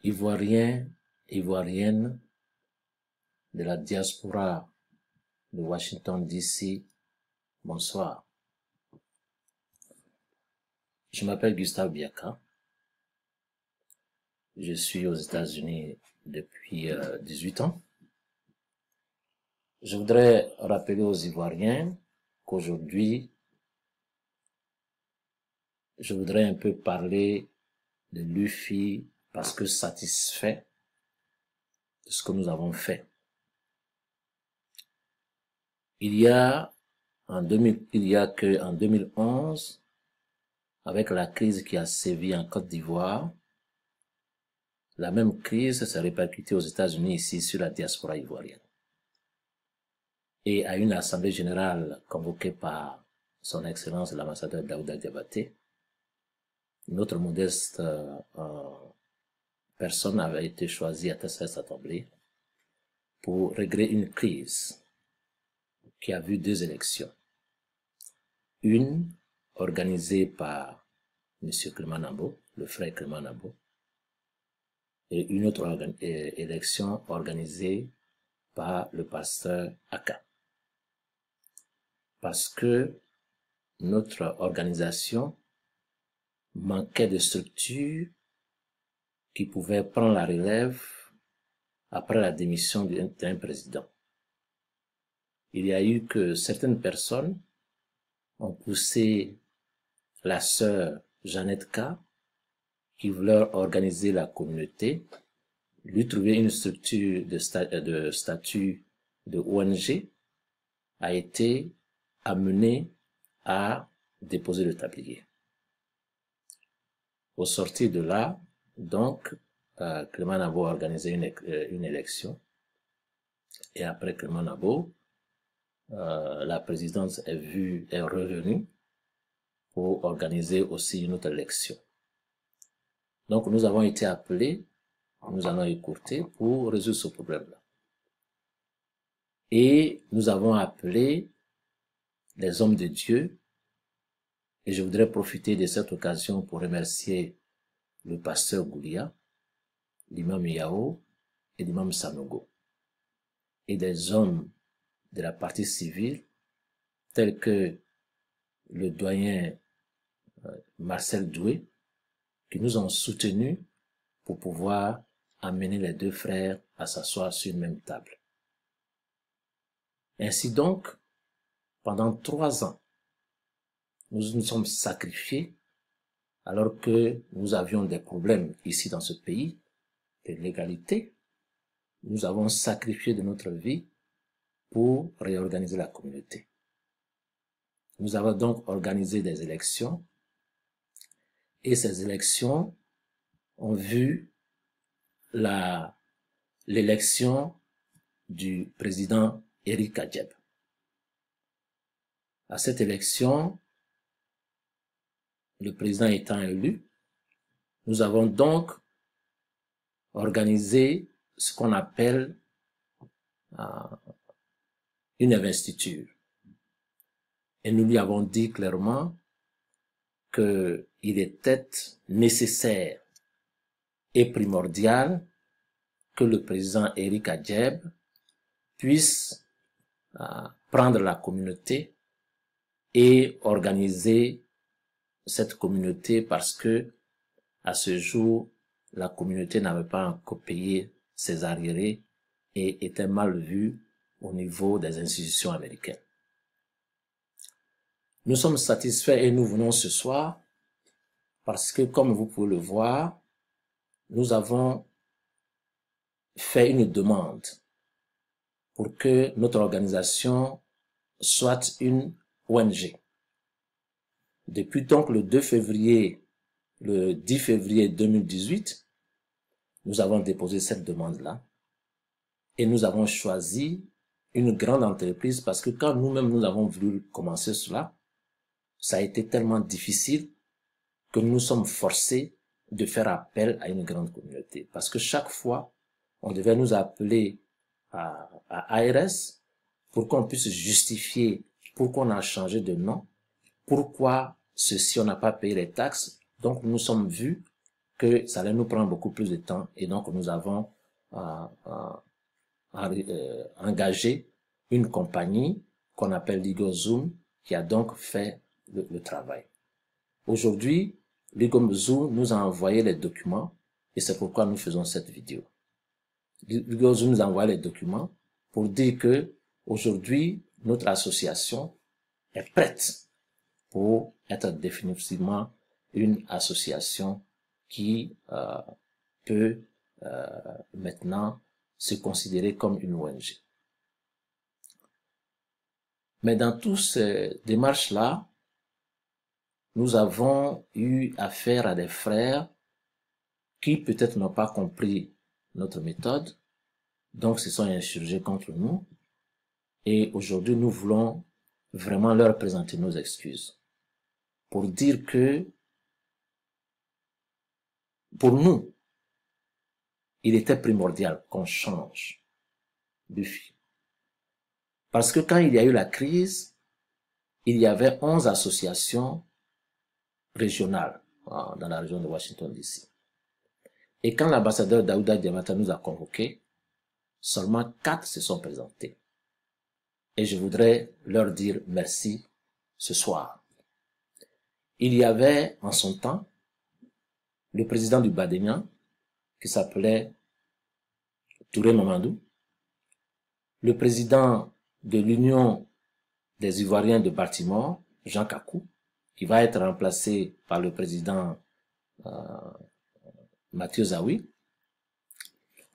Ivoiriens, Ivoiriennes de la diaspora de Washington DC, bonsoir. Je m'appelle Gustave Biaka. Je suis aux États-Unis depuis 18 ans. Je voudrais rappeler aux Ivoiriens qu'aujourd'hui, je voudrais un peu parler de l'UFI parce que satisfait de ce que nous avons fait. Il y a que en 2011, avec la crise qui a sévi en Côte d'Ivoire, la même crise s'est répercutée aux États-Unis ici sur la diaspora ivoirienne. Et à une assemblée générale convoquée par son Excellence l'ambassadeur Daouda Diabaté, notre modeste personne avait été choisie à cette assemblée pour régler une crise qui a vu deux élections. Une organisée par M. Clément Nabo, le frère Clément Nabo, et une autre élection organisée par le pasteur Aka. Parce que notre organisation manquait de structure qui pouvait prendre la relève après la démission d'un président. Il y a eu que certaines personnes ont poussé la sœur Jeannette K, qui voulait organiser la communauté, lui trouver une structure de statut de ONG, a été amené à déposer le tablier. Au sortir de là, donc, Clément Nabo a organisé une élection. Et après Clément Nabo, la présidence est revenue pour organiser aussi une autre élection. Donc, nous avons été appelés, nous allons écouter pour résoudre ce problème-là. Et nous avons appelé les hommes de Dieu, et je voudrais profiter de cette occasion pour remercier le pasteur Goulia, l'imam Yao et l'imam Sanogo, et des hommes de la partie civile, tels que le doyen Marcel Doué, qui nous ont soutenus pour pouvoir amener les deux frères à s'asseoir sur une même table. Ainsi donc, pendant 3 ans, nous nous sommes sacrifiés alors que nous avions des problèmes ici dans ce pays de l'égalité. Nous avons sacrifié de notre vie pour réorganiser la communauté. Nous avons donc organisé des élections et ces élections ont vu l'élection du président Éric Adjeb. À cette élection, le président étant élu, nous avons donc organisé ce qu'on appelle une investiture. Et nous lui avons dit clairement qu'il était nécessaire et primordial que le président Éric Adjeb puisse prendre la communauté et organiser cette communauté parce que à ce jour, la communauté n'avait pas encore payé ses arriérés et était mal vue au niveau des institutions américaines. Nous sommes satisfaits et nous venons ce soir parce que, comme vous pouvez le voir, nous avons fait une demande pour que notre organisation soit une ONG. Depuis donc le 10 février 2018, nous avons déposé cette demande-là et nous avons choisi une grande entreprise parce que quand nous-mêmes nous avons voulu commencer cela, ça a été tellement difficile que nous sommes forcés de faire appel à une grande communauté. Parce que chaque fois, on devait nous appeler à ARS pour qu'on puisse justifier pourquoi on a changé de nom, pourquoi ceci on n'a pas payé les taxes. Donc nous sommes vus que ça allait nous prendre beaucoup plus de temps et donc nous avons engagé une compagnie qu'on appelle LigoZoom qui a donc fait le travail. Aujourd'hui, LigoZoom nous a envoyé les documents et c'est pourquoi nous faisons cette vidéo. LigoZoom nous a envoyé les documents pour dire que aujourd'hui, notre association est prête pour être définitivement une association qui peut maintenant se considérer comme une ONG. Mais dans toutes ces démarches-là, nous avons eu affaire à des frères qui peut-être n'ont pas compris notre méthode, donc se sont insurgés contre nous. Et aujourd'hui, nous voulons vraiment leur présenter nos excuses pour dire que pour nous, il était primordial qu'on change l'UFI. Parce que quand il y a eu la crise, il y avait 11 associations régionales dans la région de Washington DC. Et quand l'ambassadeur Daouda Diamata nous a convoqués, seulement 4 se sont présentés. Et je voudrais leur dire merci ce soir. Il y avait en son temps le président du Badénian qui s'appelait Touré Mamadou, le président de l'Union des Ivoiriens de Baltimore, Jean Kakou, qui va être remplacé par le président Mathieu Zawi,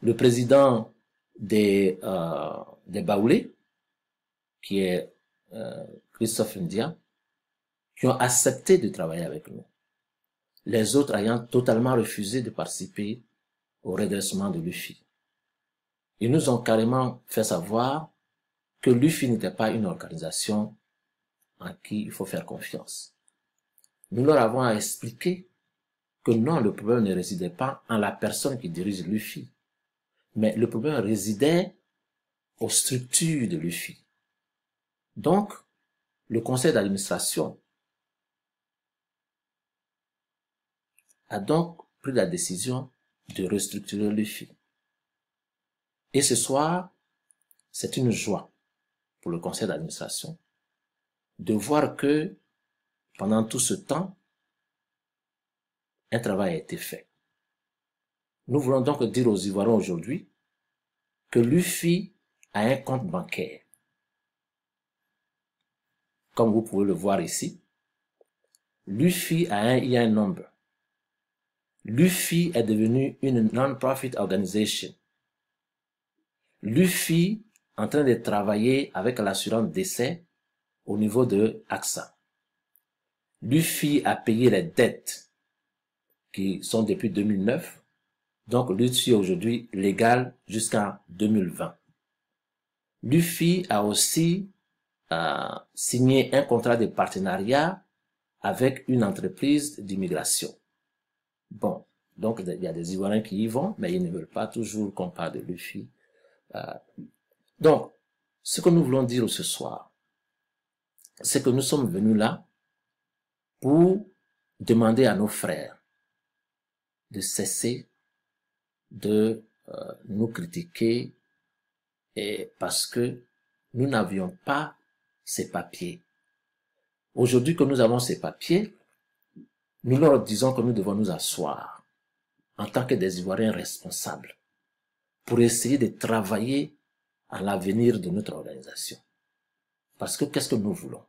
le président des Baoulés, qui est Christophe Ndia, qui ont accepté de travailler avec nous. Les autres ayant totalement refusé de participer au redressement de l'UFI. Ils nous ont carrément fait savoir que l'UFI n'était pas une organisation en qui il faut faire confiance. Nous leur avons expliqué que non, le problème ne résidait pas en la personne qui dirige l'UFI, mais le problème résidait aux structures de l'UFI. Donc, le conseil d'administration a donc pris la décision de restructurer l'UFI. Et ce soir, c'est une joie pour le conseil d'administration de voir que pendant tout ce temps, un travail a été fait. Nous voulons donc dire aux Ivoiriens aujourd'hui que l'UFI a un compte bancaire. Comme vous pouvez le voir ici, l'UFI a un IN number. L'UFI est devenue une non-profit organization. L'UFI est en train de travailler avec l'assurance décès au niveau de AXA. L'UFI a payé les dettes qui sont depuis 2009. Donc l'UFI est aujourd'hui légale jusqu'en 2020. L'UFI a aussi signé un contrat de partenariat avec une entreprise d'immigration. Bon, donc il y a des Ivoiriens qui y vont, mais ils ne veulent pas toujours qu'on parle de l'UFI. Donc, ce que nous voulons dire ce soir, c'est que nous sommes venus là pour demander à nos frères de cesser de nous critiquer et parce que nous n'avions pas ces papiers. Aujourd'hui que nous avons ces papiers, nous leur disons que nous devons nous asseoir en tant que des Ivoiriens responsables pour essayer de travailler à l'avenir de notre organisation. Parce que qu'est-ce que nous voulons?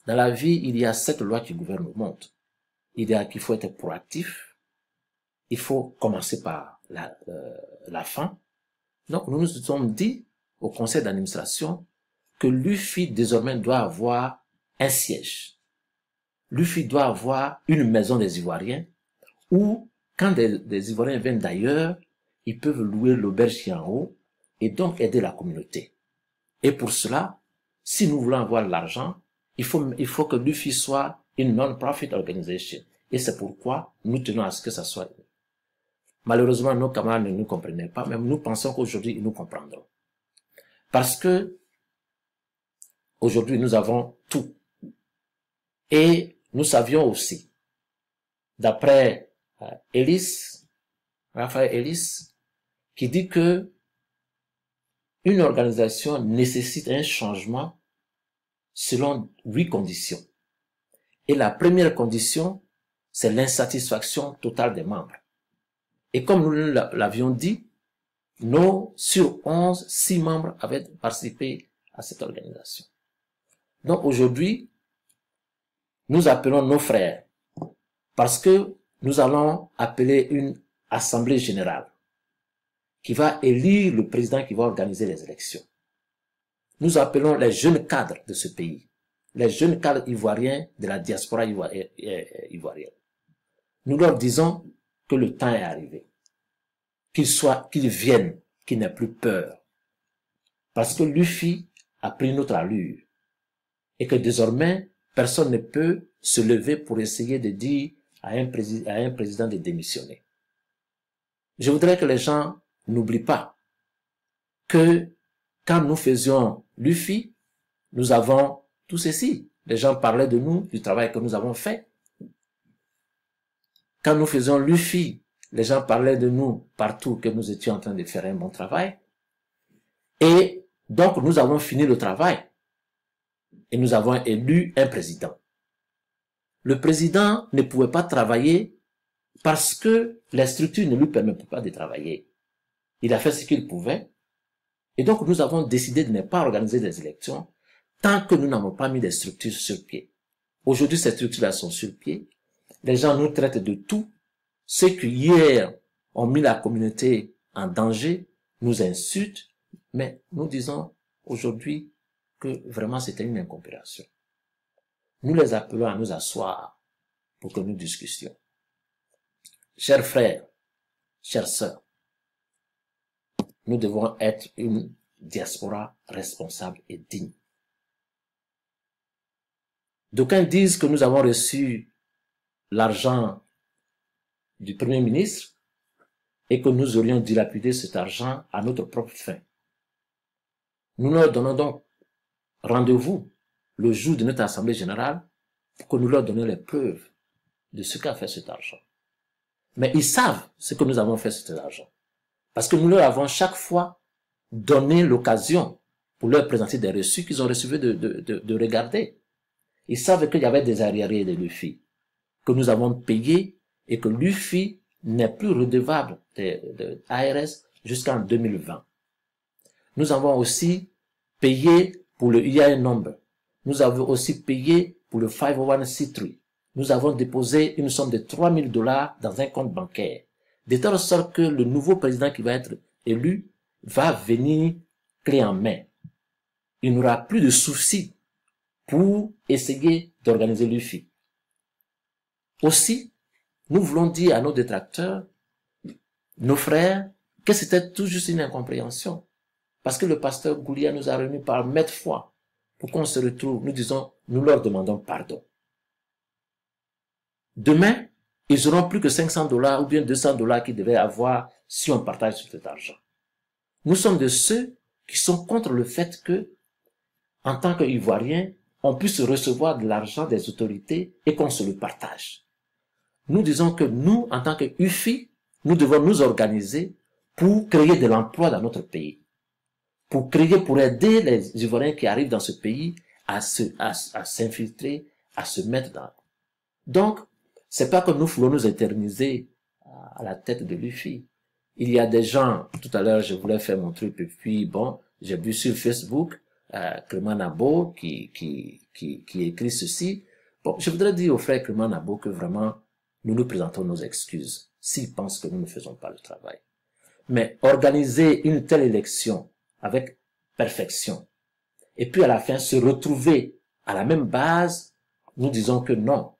Dans la vie, il y a 7 lois qui gouvernent le monde. Il y a qu'il faut être proactif, il faut commencer par la fin. Donc nous nous sommes dit au conseil d'administration que l'UFI désormais doit avoir un siège. L'UFI doit avoir une maison des Ivoiriens où, quand des Ivoiriens viennent d'ailleurs, ils peuvent louer l'auberge qui est en haut et donc aider la communauté. Et pour cela, si nous voulons avoir l'argent, il faut que l'UFI soit une non-profit organization. Et c'est pourquoi nous tenons à ce que ça soit. Malheureusement, nos camarades ne nous comprenaient pas, mais nous pensons qu'aujourd'hui, ils nous comprendront. Parce que, aujourd'hui, nous avons tout. Et nous savions aussi, d'après Raphaël Ellis, qui dit que une organisation nécessite un changement selon 8 conditions. Et la première condition, c'est l'insatisfaction totale des membres. Et comme nous l'avions dit, sur 11, 6 membres avaient participé à cette organisation. Donc aujourd'hui, nous appelons nos frères parce que nous allons appeler une assemblée générale qui va élire le président qui va organiser les élections. Nous appelons les jeunes cadres de ce pays, les jeunes cadres ivoiriens de la diaspora ivoirienne. Nous leur disons que le temps est arrivé, qu'ils viennent, qu'ils n'aient plus peur, parce que l'UFI a pris notre allure et que désormais, personne ne peut se lever pour essayer de dire à un président de démissionner. Je voudrais que les gens n'oublient pas que quand nous faisions l'UFI, nous avons tout ceci. Les gens parlaient de nous, du travail que nous avons fait. Quand nous faisions l'UFI, les gens parlaient de nous partout que nous étions en train de faire un bon travail. Et donc, nous avons fini le travail. Et nous avons élu un président. Le président ne pouvait pas travailler parce que les structures ne lui permettaient pas de travailler. Il a fait ce qu'il pouvait. Et donc, nous avons décidé de ne pas organiser des élections tant que nous n'avons pas mis des structures sur pied. Aujourd'hui, ces structures-là sont sur pied. Les gens nous traitent de tout. Ceux qui hier ont mis la communauté en danger nous insultent, mais nous disons aujourd'hui que vraiment c'était une incompréhension. Nous les appelons à nous asseoir pour que nous discutions. Chers frères, chères sœurs, nous devons être une diaspora responsable et digne. D'aucuns disent que nous avons reçu l'argent du Premier ministre et que nous aurions dilapidé cet argent à notre propre fin. Nous leur donnons donc rendez-vous le jour de notre Assemblée générale pour que nous leur donnions les preuves de ce qu'a fait cet argent. Mais ils savent ce que nous avons fait sur cet argent. Parce que nous leur avons chaque fois donné l'occasion pour leur présenter des reçus qu'ils ont reçus de regarder. Ils savent qu'il y avait des arriérés de l'UFI, que nous avons payé et que l'UFI n'est plus redevable de ARS jusqu'en 2020. Nous avons aussi payé pour le IAN number. Nous avons aussi payé pour le 501c3. Nous avons déposé une somme de $3000 dans un compte bancaire, de telle sorte que le nouveau président qui va être élu va venir clé en main. Il n'aura plus de soucis pour essayer d'organiser l'UFI. Aussi, nous voulons dire à nos détracteurs, nos frères, que c'était tout juste une incompréhension. Parce que le pasteur Goulia nous a réunis par maintes fois pour qu'on se retrouve. Nous leur demandons pardon. Demain, ils n'auront plus que $500 ou bien $200 qu'ils devaient avoir si on partage sur cet argent. Nous sommes de ceux qui sont contre le fait que, en tant qu'Ivoiriens, on puisse recevoir de l'argent des autorités et qu'on se le partage. Nous disons que nous, en tant que UFI, nous devons nous organiser pour créer de l'emploi dans notre pays. Pour aider les Ivoiriens qui arrivent dans ce pays à s'infiltrer, à se mettre dans. Donc, c'est pas que nous voulons nous éterniser à la tête de l'UFI. Il y a des gens, tout à l'heure, je voulais faire mon truc, et puis bon, j'ai vu sur Facebook, Clément Nabo, qui écrit ceci. Bon, je voudrais dire au frère Clément Nabo que vraiment, nous nous présentons nos excuses, s'ils pensent que nous ne faisons pas le travail. Mais organiser une telle élection avec perfection, et puis à la fin se retrouver à la même base, nous disons que non,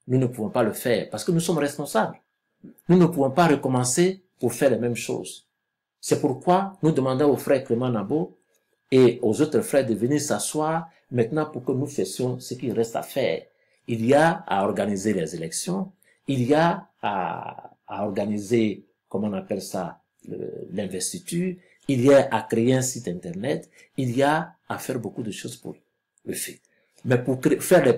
nous ne pouvons pas le faire, parce que nous sommes responsables. Nous ne pouvons pas recommencer pour faire les mêmes choses. C'est pourquoi nous demandons aux frères Clément Nabo et aux autres frères de venir s'asseoir maintenant pour que nous fassions ce qu'il reste à faire. Il y a à organiser les élections, il y a à organiser, comment on appelle ça, l'investiture, il y a à créer un site internet, il y a à faire beaucoup de choses pour le faire. Mais pour faire les